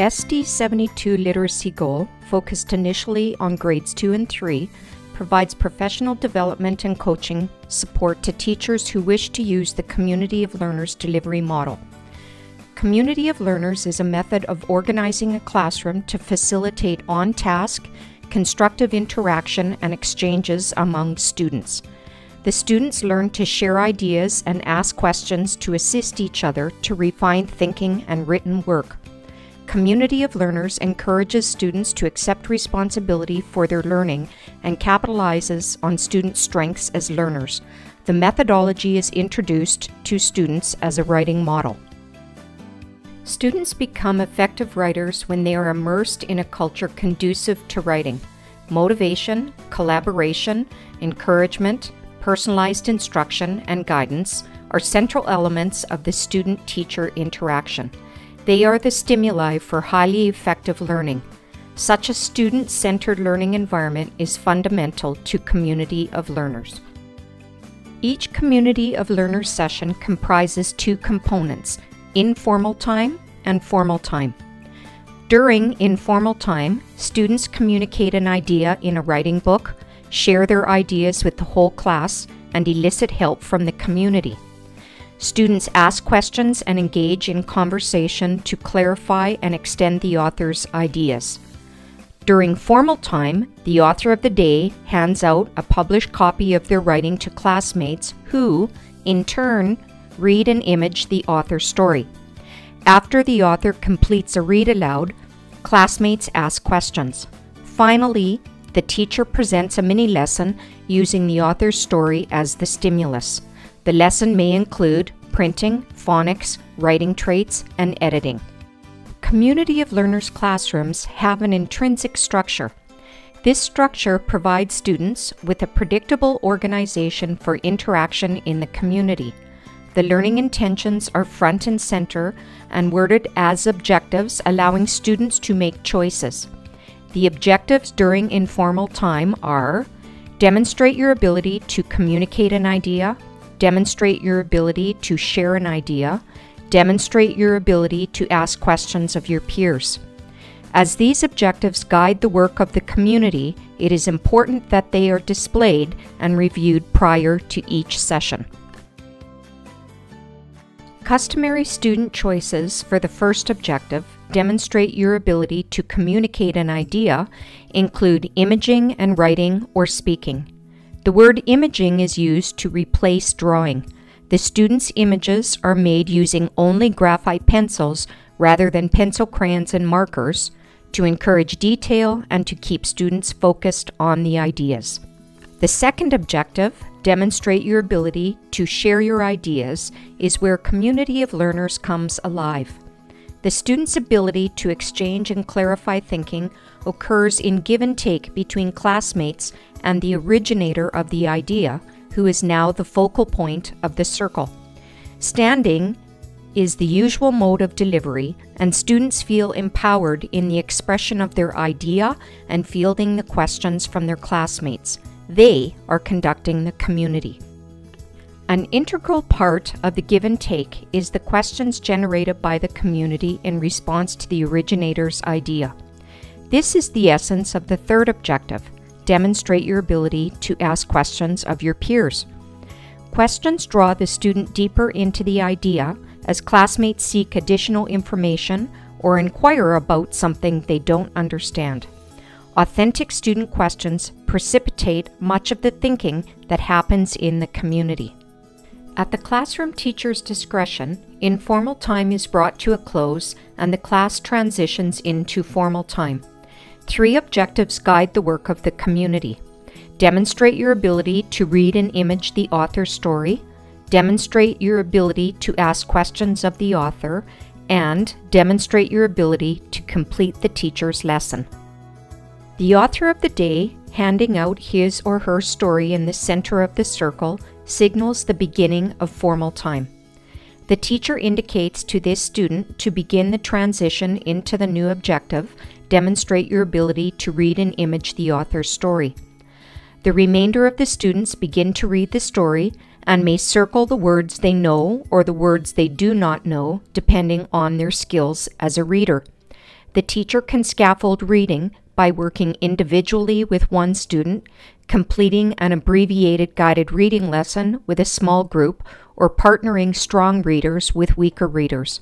SD72 literacy goal, focused initially on grades 2 and 3, provides professional development and coaching support to teachers who wish to use the Community of Learners delivery model. Community of Learners is a method of organizing a classroom to facilitate on-task, constructive interaction and exchanges among students. The students learn to share ideas and ask questions to assist each other to refine thinking and written work. Community of Learners encourages students to accept responsibility for their learning and capitalizes on students' strengths as learners. The methodology is introduced to students as a writing model. Students become effective writers when they are immersed in a culture conducive to writing. Motivation, collaboration, encouragement, personalized instruction, and guidance are central elements of the student-teacher interaction. They are the stimuli for highly effective learning. Such a student-centered learning environment is fundamental to Community of Learners. Each Community of Learners session comprises two components: informal time and formal time. During informal time, students communicate an idea in a writing book, share their ideas with the whole class, and elicit help from the community. Students ask questions and engage in conversation to clarify and extend the author's ideas. During formal time, the author of the day hands out a published copy of their writing to classmates who, in turn, read and image the author's story. After the author completes a read aloud, classmates ask questions. Finally, the teacher presents a mini lesson using the author's story as the stimulus. The lesson may include printing, phonics, writing traits, and editing. Community of Learners classrooms have an intrinsic structure. This structure provides students with a predictable organization for interaction in the community. The learning intentions are front and center and worded as objectives, allowing students to make choices. The objectives during informal time are: demonstrate your ability to communicate an idea, demonstrate your ability to share an idea, demonstrate your ability to ask questions of your peers. As these objectives guide the work of the community, it is important that they are displayed and reviewed prior to each session. Customary student choices for the first objective, demonstrate your ability to communicate an idea, include imaging and writing or speaking. The word imaging is used to replace drawing. The students' images are made using only graphite pencils rather than pencil crayons and markers to encourage detail and to keep students focused on the ideas. The second objective, demonstrate your ability to share your ideas, is where Community of Learners comes alive. The student's ability to exchange and clarify thinking occurs in give and take between classmates and the originator of the idea, who is now the focal point of the circle. Standing is the usual mode of delivery, and students feel empowered in the expression of their idea and fielding the questions from their classmates. They are conducting the community. An integral part of the give and take is the questions generated by the community in response to the originator's idea. This is the essence of the third objective: demonstrate your ability to ask questions of your peers. Questions draw the student deeper into the idea as classmates seek additional information or inquire about something they don't understand. Authentic student questions precipitate much of the thinking that happens in the community. At the classroom teacher's discretion, informal time is brought to a close and the class transitions into formal time. Three objectives guide the work of the community: demonstrate your ability to read and image the author's story, demonstrate your ability to ask questions of the author, and demonstrate your ability to complete the teacher's lesson. The author of the day, handing out his or her story in the center of the circle, signals the beginning of formal time. The teacher indicates to this student to begin the transition into the new objective, demonstrate your ability to read and image the author's story. The remainder of the students begin to read the story and may circle the words they know or the words they do not know, depending on their skills as a reader. The teacher can scaffold reading by working individually with one student, completing an abbreviated guided reading lesson with a small group, or partnering strong readers with weaker readers.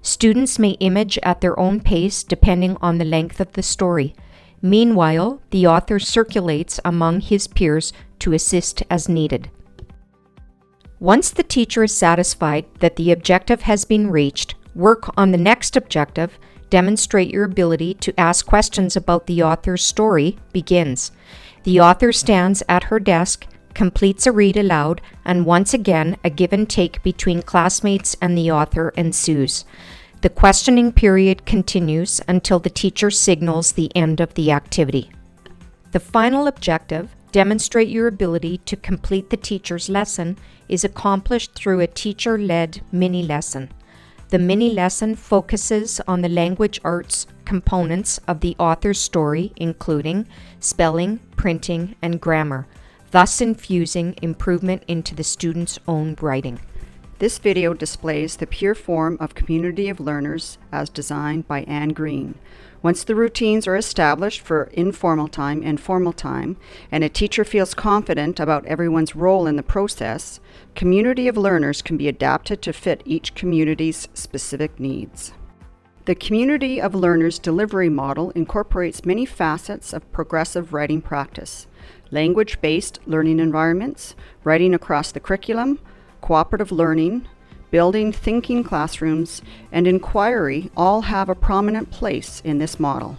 Students may image at their own pace depending on the length of the story. Meanwhile, the author circulates among his peers to assist as needed. Once the teacher is satisfied that the objective has been reached, work on the next objective. Demonstrate your ability to ask questions about the author's story begins. The author stands at her desk, completes a read aloud, and once again a give and take between classmates and the author ensues. The questioning period continues until the teacher signals the end of the activity. The final objective, demonstrate your ability to complete the teacher's lesson, is accomplished through a teacher-led mini-lesson. The mini-lesson focuses on the language arts components of the author's story, including spelling, printing, and grammar, thus infusing improvement into the student's own writing. This video displays the pure form of community of learners as designed by Anne Green. Once the routines are established for informal time and formal time, and a teacher feels confident about everyone's role in the process, community of learners can be adapted to fit each community's specific needs. The Community of Learners delivery model incorporates many facets of progressive writing practice: language-based learning environments, writing across the curriculum, cooperative learning, building thinking classrooms, and inquiry all have a prominent place in this model.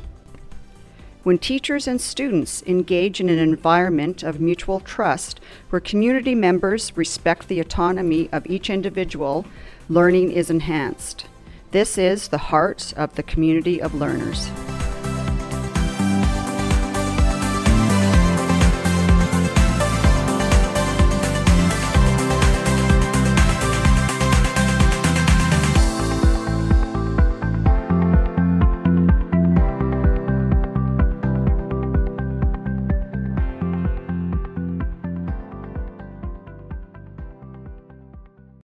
When teachers and students engage in an environment of mutual trust where community members respect the autonomy of each individual, learning is enhanced. This is the heart of the community of learners.